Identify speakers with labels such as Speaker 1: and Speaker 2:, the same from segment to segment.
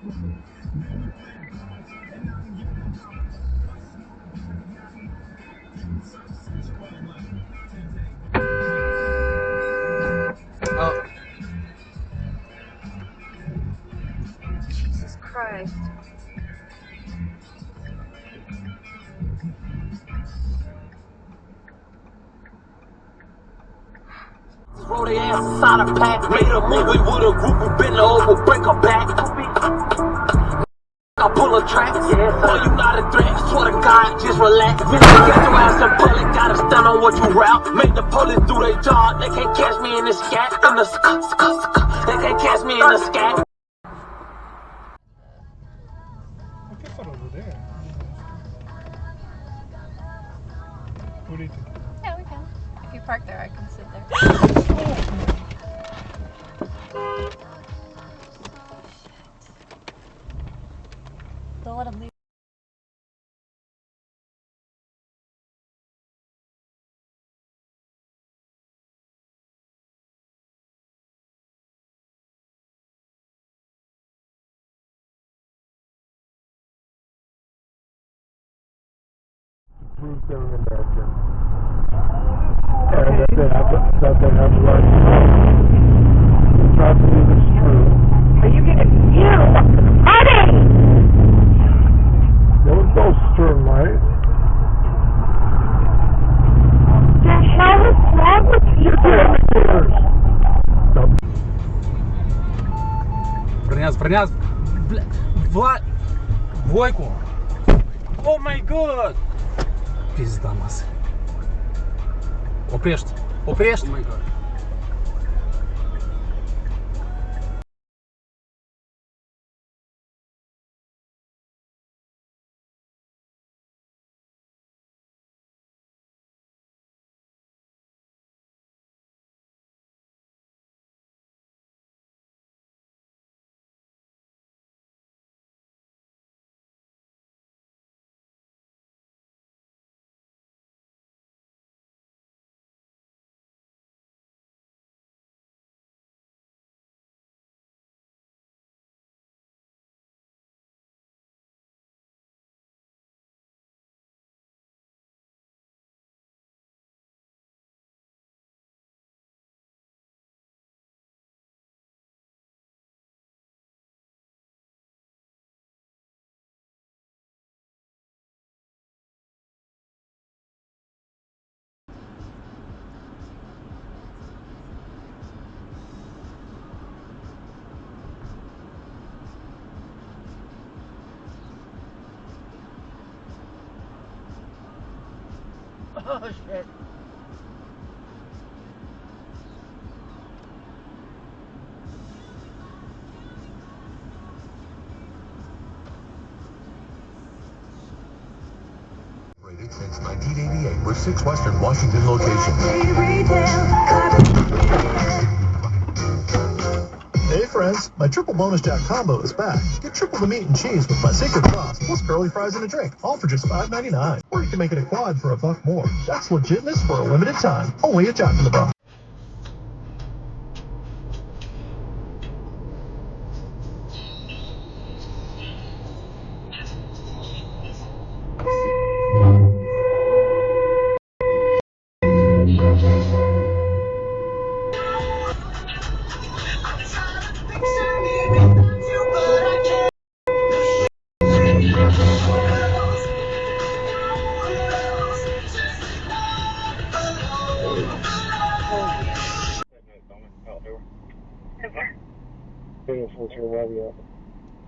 Speaker 1: Oh.
Speaker 2: Jesus Christ.
Speaker 3: Roll their ass inside a pack, made a movie with a group who been over, break her back. I pull a track, boy, you not a threat, swear to God, just relax. Get your ass in public, gotta stand on what you route. Make the police do their job, they can't catch me in the scat. They can't catch me in the scat.
Speaker 4: I guess that over there. What do you think?
Speaker 2: Yeah, we can. If you park there, I can sit there. Don't let him leave.
Speaker 4: Approved down in America. And that they have right not to believe it's true.
Speaker 5: Are you gonna honey?
Speaker 4: There was no stern light.
Speaker 5: The hell is wrong with you?
Speaker 1: Броня, бля, двойку. О май гад. Пизда масса. Опрешт. О май гад. Oh shit.
Speaker 6: Since 1988 with 6 Western Washington locations. Hey friends, my triple bonus jack combo is back. Get triple the meat and cheese with my secret sauce, plus curly fries and a drink, all for just $5.99. Or you can make it a quad for $1 more. That's legitness for a limited time. Only at Jack in the Box.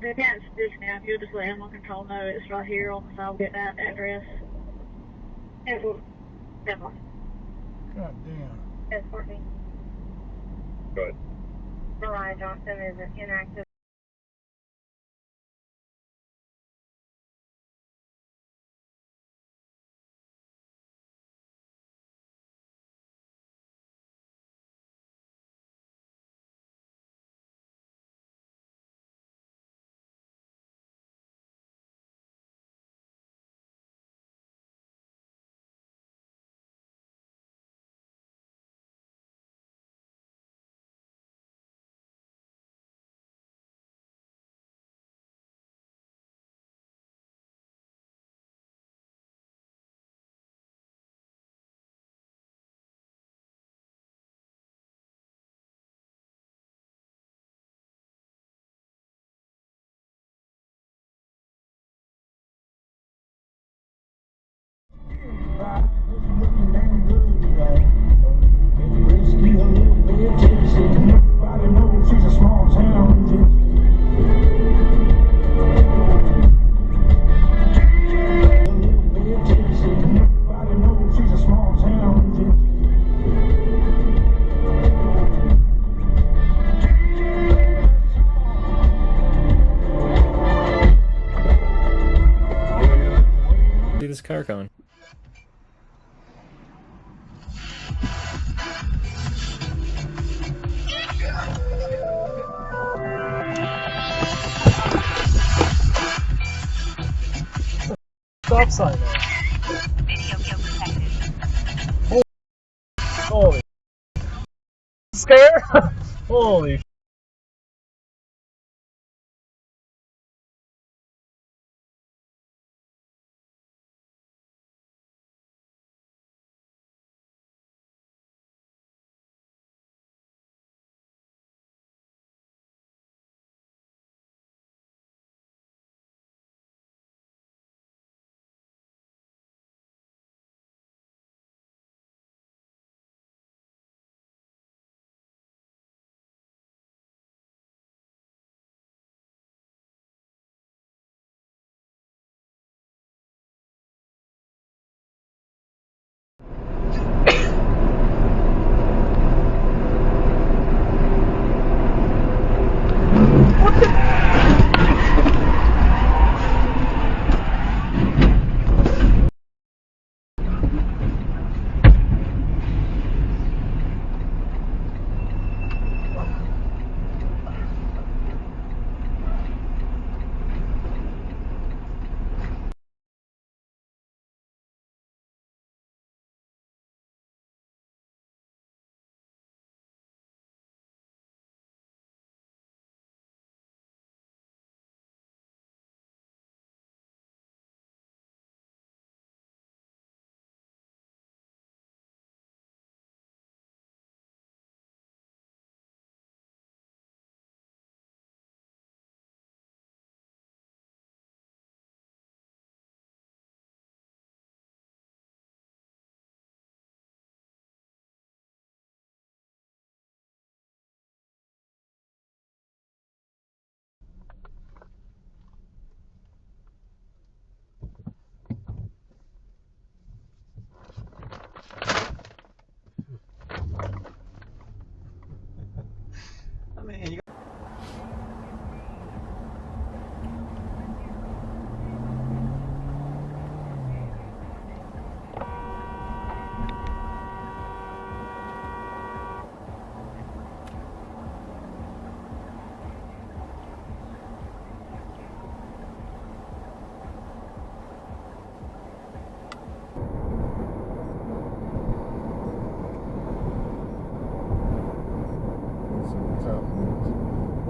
Speaker 5: They can't speak now. If you'll just let animal control know it's right here on the side, get that address. God
Speaker 4: damn.
Speaker 5: It's 14.
Speaker 6: Go ahead.
Speaker 5: Mariah Johnson is inactive.
Speaker 1: car coming.
Speaker 4: Stop sign there. Holy scare! Holy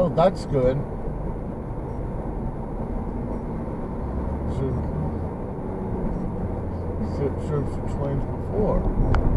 Speaker 4: oh, that's good. Should have explained before.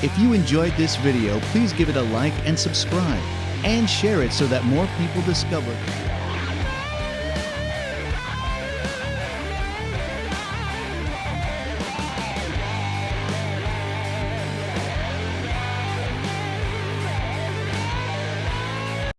Speaker 7: If you enjoyed this video, please give it a like and subscribe, and share it so that more people discover it.